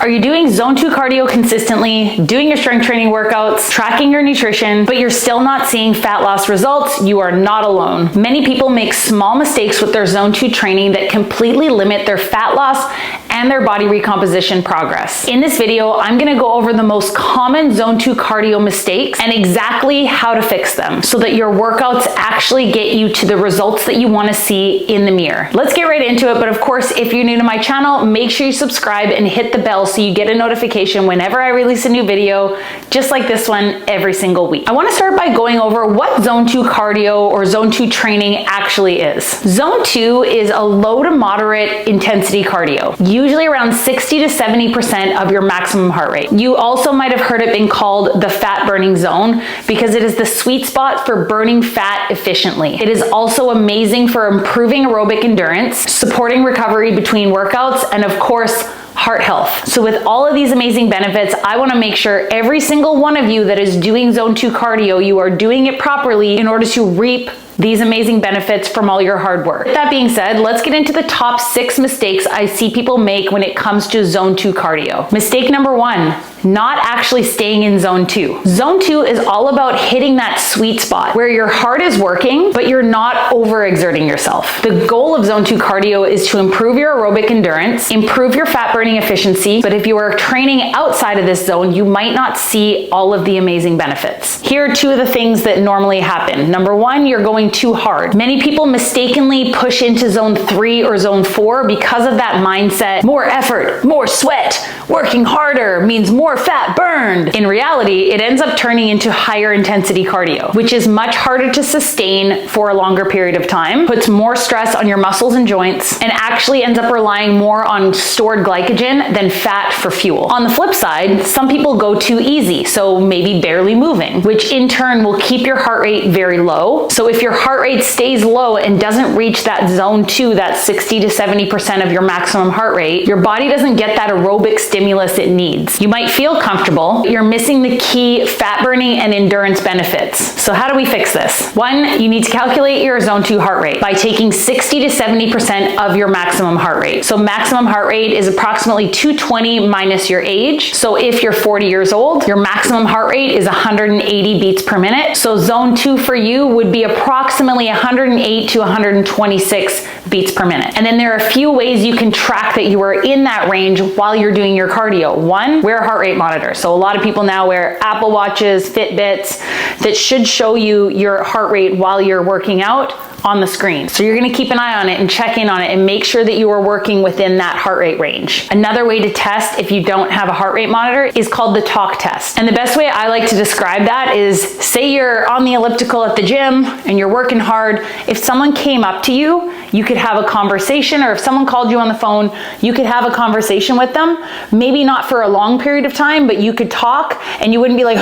Are you doing zone 2 cardio consistently, doing your strength training workouts, tracking your nutrition, but you're still not seeing fat loss results? You are not alone. Many people make small mistakes with their zone 2 training that completely limit their fat loss and their body recomposition progress. In this video, I'm gonna go over the most common zone 2 cardio mistakes and exactly how to fix them so that your workouts actually get you to the results that you wanna see in the mirror. Let's get right into it, but of course, if you're new to my channel, make sure you subscribe and hit the bell so you get a notification whenever I release a new video, just like this one every single week. I wanna start by going over what zone 2 cardio or zone 2 training actually is. Zone 2 is a low to moderate intensity cardio, usually around 60 to 70% of your maximum heart rate. You also might have heard it being called the fat burning zone because it is the sweet spot for burning fat efficiently. It is also amazing for improving aerobic endurance, supporting recovery between workouts, and of course, heart health. So with all of these amazing benefits, I wanna make sure every single one of you that is doing zone 2 cardio, you are doing it properly in order to reap these amazing benefits from all your hard work. With that being said, let's get into the top 6 mistakes I see people make when it comes to zone 2 cardio. Mistake number 1, not actually staying in zone 2. Zone 2 is all about hitting that sweet spot where your heart is working, but you're not overexerting yourself. The goal of zone 2 cardio is to improve your aerobic endurance, improve your fat burning efficiency, but if you are training outside of this zone, you might not see all of the amazing benefits. Here are 2 of the things that normally happen. Number 1, you're going too hard. Many people mistakenly push into zone 3 or zone 4 because of that mindset. More effort, more sweat, working harder means more fat burned. In reality, it ends up turning into higher intensity cardio, which is much harder to sustain for a longer period of time, puts more stress on your muscles and joints, and actually ends up relying more on stored glycogen than fat for fuel. On the flip side, some people go too easy, so maybe barely moving, which in turn will keep your heart rate very low. So if your heart rate stays low and doesn't reach that zone 2, that 60 to 70% of your maximum heart rate, your body doesn't get that aerobic stimulus it needs. You might feel comfortable, but you're missing the key fat burning and endurance benefits. So how do we fix this? 1, you need to calculate your zone 2 heart rate by taking 60 to 70% of your maximum heart rate. So maximum heart rate is approximately 220 minus your age. So if you're 40 years old, your maximum heart rate is 180 beats per minute. So zone 2 for you would be approximately 108 to 126 beats per minute. And then there are a few ways you can track that you are in that range while you're doing your cardio. 1, wear a heart rate monitor. So a lot of people now wear Apple Watches, Fitbits that should show you your heart rate while you're working out on the screen. So you're gonna keep an eye on it and check in on it and make sure that you are working within that heart rate range. Another way to test if you don't have a heart rate monitor is called the talk test. And the best way I like to describe that is, say you're on the elliptical at the gym and you're working hard. If someone came up to you, you could have a conversation, or if someone called you on the phone, you could have a conversation with them. Maybe not for a long period of time, but you could talk and you wouldn't be like,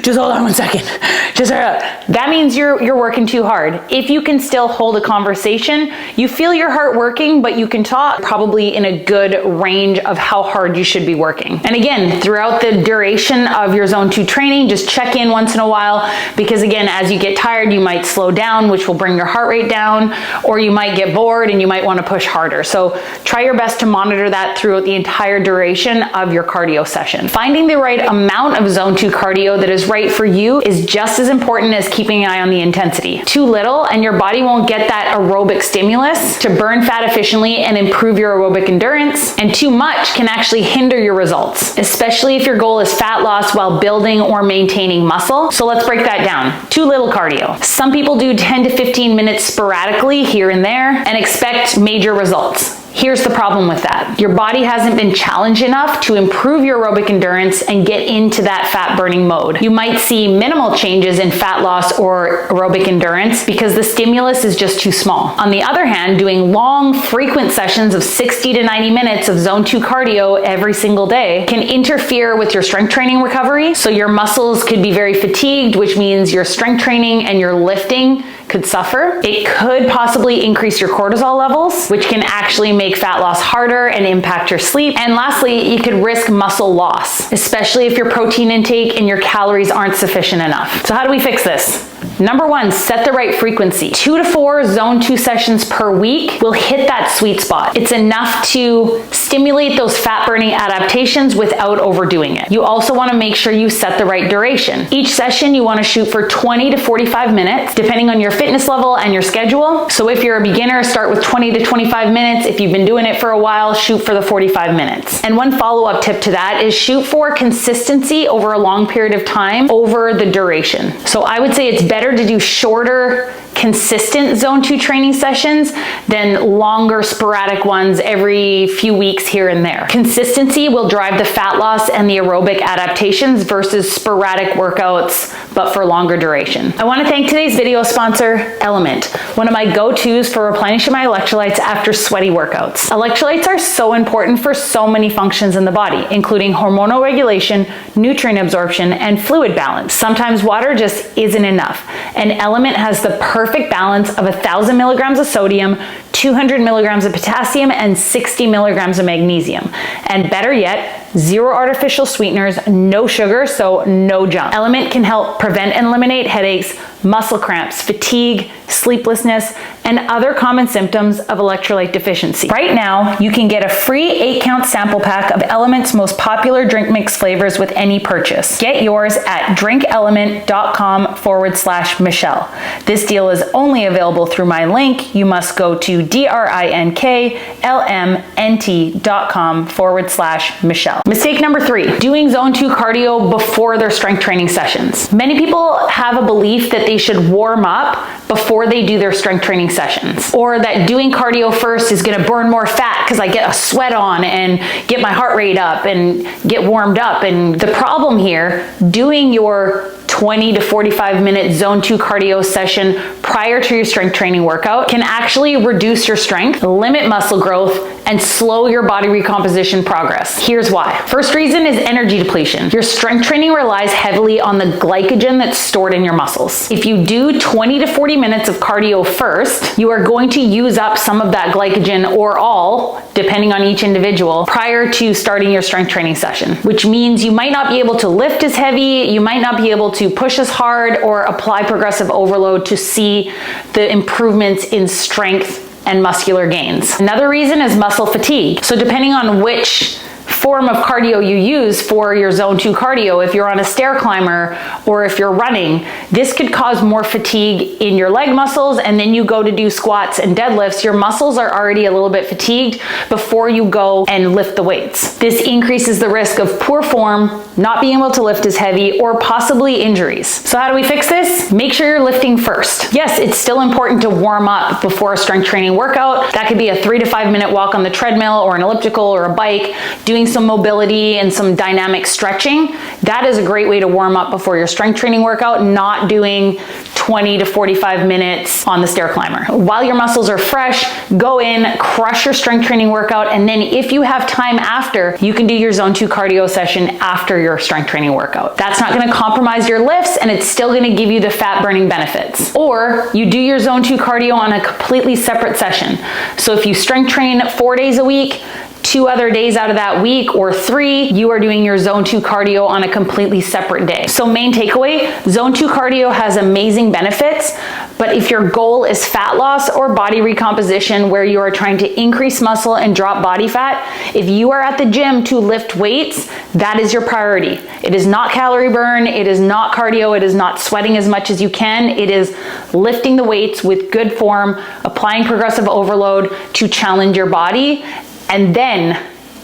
just hold on one second. That means you're working too hard. If you can still hold a conversation, you feel your heart working, but you can talk, probably in a good range of how hard you should be working. And again, throughout the duration of your zone 2 training, just check in once in a while, because again, as you get tired, you might slow down, which will bring your heart rate down, or you might get bored and you might want to push harder. So try your best to monitor that throughout the entire duration of your cardio session. Finding the right amount of zone 2 cardio that is right for you is just as important as keeping an eye on the intensity. Too little and your body won't get that aerobic stimulus to burn fat efficiently and improve your aerobic endurance, and too much can actually hinder your results, especially if your goal is fat loss while building or maintaining muscle. So let's break that down. Too little cardio. Some people do 10 to 15 minutes sporadically here and there and expect major results. Here's the problem with that. Your body hasn't been challenged enough to improve your aerobic endurance and get into that fat burning mode. You might see minimal changes in fat loss or aerobic endurance because the stimulus is just too small. On the other hand, doing long, frequent sessions of 60 to 90 minutes of zone 2 cardio every single day can interfere with your strength training recovery. So your muscles could be very fatigued, which means your strength training and your lifting could suffer. It could possibly increase your cortisol levels, which can actually make fat loss harder and impact your sleep. And lastly, you could risk muscle loss, especially if your protein intake and your calories aren't sufficient enough. So how do we fix this? Number one, set the right frequency. 2 to 4 zone 2 sessions per week will hit that sweet spot. It's enough to stimulate those fat burning adaptations without overdoing it. You also want to make sure you set the right duration. Each session you want to shoot for 20 to 45 minutes, depending on your fitness level and your schedule. So if you're a beginner, start with 20 to 25 minutes. If you've been doing it for a while, shoot for the 45 minutes. And one follow-up tip to that is shoot for consistency over a long period of time over the duration. So I would say it's better to do shorter, consistent zone 2 training sessions than longer sporadic ones every few weeks here and there. Consistency will drive the fat loss and the aerobic adaptations versus sporadic workouts, but for longer duration. I want to thank today's video sponsor, Element, one of my go-tos for replenishing my electrolytes after sweaty workouts. Electrolytes are so important for so many functions in the body, including hormonal regulation, nutrient absorption, and fluid balance. Sometimes water just isn't enough, and Element has the perfect balance of 1,000 milligrams of sodium, 200 milligrams of potassium, and 60 milligrams of magnesium. And better yet, 0 artificial sweeteners, no sugar, so no junk. Element can help prevent and eliminate headaches, muscle cramps, fatigue, sleeplessness, and other common symptoms of electrolyte deficiency. Right now, you can get a free 8-count sample pack of Element's most popular drink mix flavors with any purchase. Get yours at drinkelement.com/Michelle. This deal is only available through my link. You must go to drinklmnt.com/Michelle. Mistake number 3, doing zone 2 cardio before their strength training sessions. Many people have a belief that they should warm up before they do their strength training sessions, or that doing cardio first is gonna burn more fat because I get a sweat on and get my heart rate up and get warmed up. And the problem here, doing your 20 to 45 minute zone 2 cardio session prior to your strength training workout can actually reduce your strength, limit muscle growth, and slow your body recomposition progress. Here's why. First reason is energy depletion. Your strength training relies heavily on the glycogen that's stored in your muscles. If you do 20 to 40 minutes of cardio first, you are going to use up some of that glycogen, or all, depending on each individual, prior to starting your strength training session, which means you might not be able to lift as heavy, you might not be able to push as hard or apply progressive overload to see the improvements in strength and muscular gains. Another reason is muscle fatigue. So depending on which form of cardio you use for your zone 2 cardio, if you're on a stair climber or if you're running, this could cause more fatigue in your leg muscles, and then you go to do squats and deadlifts, your muscles are already a little bit fatigued before you go and lift the weights. This increases the risk of poor form, not being able to lift as heavy, or possibly injuries. So how do we fix this? Make sure you're lifting first. Yes, it's still important to warm up before a strength training workout. That could be a 3 to 5 minute walk on the treadmill or an elliptical or a bike, doing some mobility and some dynamic stretching. That is a great way to warm up before your strength training workout, not doing 20 to 45 minutes on the stair climber. While your muscles are fresh, go in, crush your strength training workout, and then if you have time after, you can do your zone 2 cardio session after your strength training workout. That's not gonna compromise your lifts, and it's still gonna give you the fat burning benefits. Or you do your zone 2 cardio on a completely separate session. So if you strength train 4 days a week, 2 other days out of that week, or 3, you are doing your zone 2 cardio on a completely separate day. So main takeaway, zone 2 cardio has amazing benefits, but if your goal is fat loss or body recomposition, where you are trying to increase muscle and drop body fat, if you are at the gym to lift weights, that is your priority. It is not calorie burn, it is not cardio, it is not sweating as much as you can, it is lifting the weights with good form, applying progressive overload to challenge your body, and then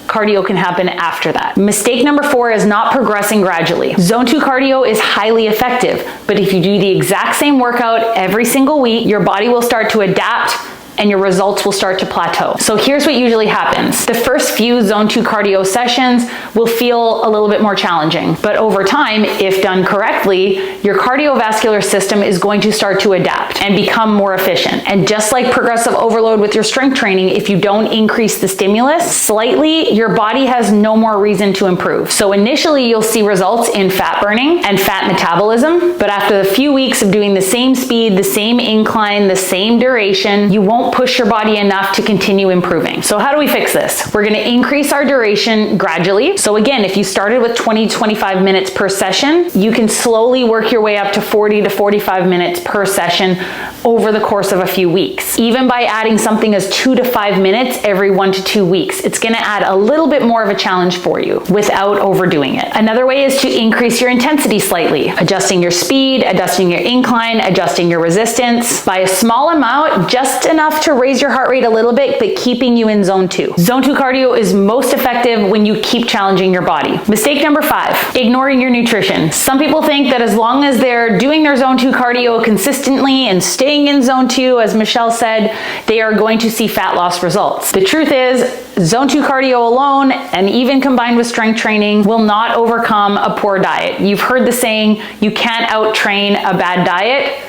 cardio can happen after that. Mistake number 4 is not progressing gradually. Zone 2 cardio is highly effective, but if you do the exact same workout every single week, your body will start to adapt and your results will start to plateau. So here's what usually happens. The first few zone 2 cardio sessions will feel a little bit more challenging, but over time, if done correctly, your cardiovascular system is going to start to adapt and become more efficient. And just like progressive overload with your strength training, if you don't increase the stimulus slightly, your body has no more reason to improve. So initially you'll see results in fat burning and fat metabolism, but after a few weeks of doing the same speed, the same incline, the same duration, you won't won't push your body enough to continue improving. So how do we fix this? We're gonna increase our duration gradually. So again, if you started with 20 to 25 minutes per session, you can slowly work your way up to 40 to 45 minutes per session over the course of a few weeks. Even by adding something as 2 to 5 minutes every 1 to 2 weeks, it's gonna add a little bit more of a challenge for you without overdoing it. Another way is to increase your intensity slightly, adjusting your speed, adjusting your incline, adjusting your resistance by a small amount, just enough to raise your heart rate a little bit, but keeping you in zone 2. Zone 2 cardio is most effective when you keep challenging your body. Mistake number 5, ignoring your nutrition. Some people think that as long as they're doing their zone 2 cardio consistently and staying in zone 2, as Michelle said, they are going to see fat loss results. The truth is, zone 2 cardio alone, and even combined with strength training, will not overcome a poor diet. You've heard the saying, you can't out-train a bad diet.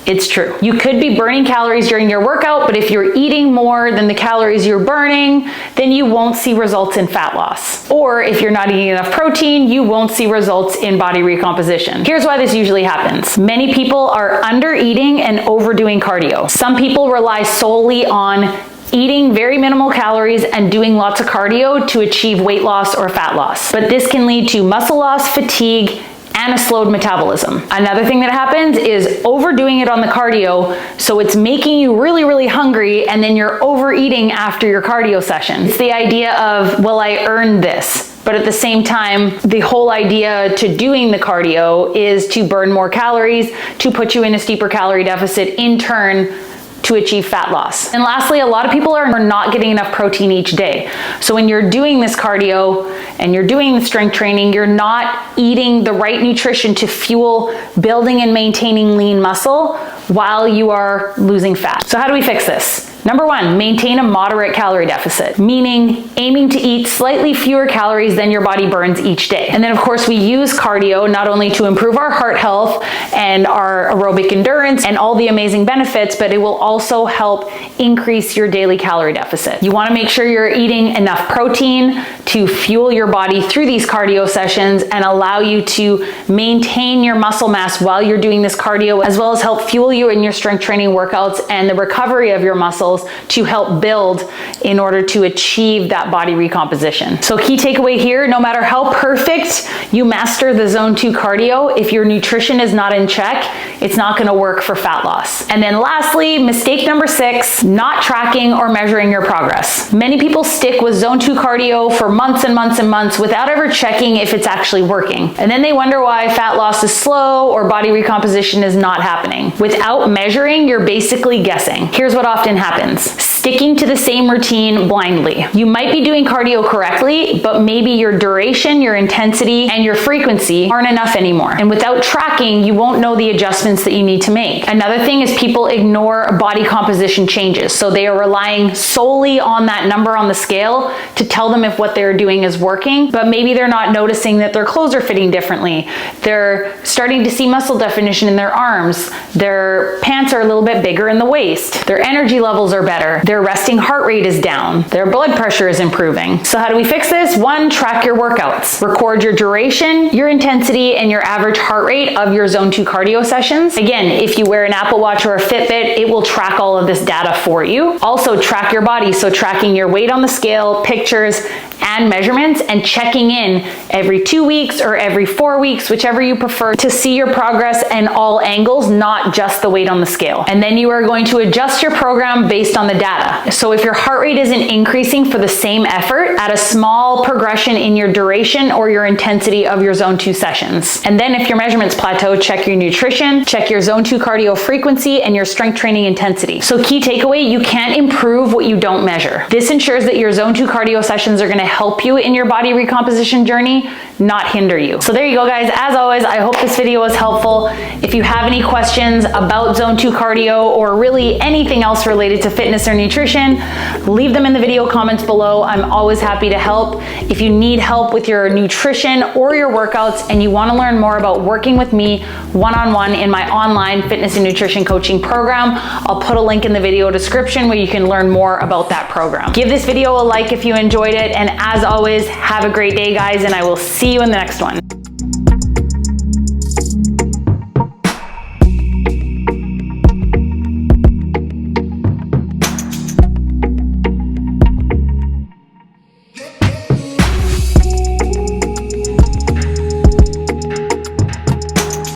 It's true. You could be burning calories during your workout, but if you're eating more than the calories you're burning, then you won't see results in fat loss. Or if you're not eating enough protein, you won't see results in body recomposition. Here's why this usually happens. Many people are under eating and overdoing cardio. Some people rely solely on eating very minimal calories and doing lots of cardio to achieve weight loss or fat loss. But this can lead to muscle loss, fatigue, and a slowed metabolism. Another thing that happens is overdoing it on the cardio, so it's making you really, really hungry, and then you're overeating after your cardio session. It's the idea of, well, I earned this. But at the same time, the whole idea to doing the cardio is to burn more calories, to put you in a steeper calorie deficit, in turn, to achieve fat loss. And lastly, a lot of people are not getting enough protein each day. So when you're doing this cardio and you're doing the strength training, you're not eating the right nutrition to fuel building and maintaining lean muscle while you are losing fat. So how do we fix this? Number 1, maintain a moderate calorie deficit, meaning aiming to eat slightly fewer calories than your body burns each day. And then of course we use cardio not only to improve our heart health and our aerobic endurance and all the amazing benefits, but it will also help increase your daily calorie deficit. You want to make sure you're eating enough protein to fuel your body through these cardio sessions and allow you to maintain your muscle mass while you're doing this cardio, as well as help fuel you in your strength training workouts and the recovery of your muscles to help build in order to achieve that body recomposition. So key takeaway here, no matter how perfect you master the zone 2 cardio, if your nutrition is not in check, it's not going to work for fat loss. And then lastly, mistake number 6, not tracking or measuring your progress. Many people stick with zone 2 cardio for months and months and months without ever checking if it's actually working. And then they wonder why fat loss is slow or body recomposition is not happening. Without measuring, you're basically guessing. Here's what often happens. Sticking to the same routine blindly. You might be doing cardio correctly, but maybe your duration, your intensity, and your frequency aren't enough anymore. And without tracking, you won't know the adjustments that you need to make. Another thing is people ignore body composition changes. So they are relying solely on that number on the scale to tell them if what they're doing is working, but maybe they're not noticing that their clothes are fitting differently. They're starting to see muscle definition in their arms. Their pants are a little bit bigger in the waist. Their energy levels are better. Their resting heart rate is down. Their blood pressure is improving. So how do we fix this? 1, track your workouts. Record your duration, your intensity, and your average heart rate of your zone 2 cardio sessions. Again, if you wear an Apple Watch or a Fitbit, it will track all of this data for you. Also track your body. So tracking your weight on the scale, pictures, and measurements, and checking in every 2 weeks or every 4 weeks, whichever you prefer, to see your progress in all angles, not just the weight on the scale. And then you are going to adjust your program based on the data. So if your heart rate isn't increasing for the same effort, add a small progression in your duration or your intensity of your zone 2 sessions. And then if your measurements plateau, check your nutrition, check your zone 2 cardio frequency, and your strength training intensity. So key takeaway, you can't improve what you don't measure. This ensures that your zone 2 cardio sessions are going to help you in your body recomposition journey, not hinder you. So there you go, guys. As always, I hope this video was helpful. If you have any questions about zone 2 cardio or really anything else related to fitness or nutrition, leave them in the video comments below. I'm always happy to help. If you need help with your nutrition or your workouts and you want to learn more about working with me one-on-one in my online fitness and nutrition coaching program, I'll put a link in the video description where you can learn more about that program. Give this video a like if you enjoyed it, and as always, have a great day, guys, and I will see you in the next one.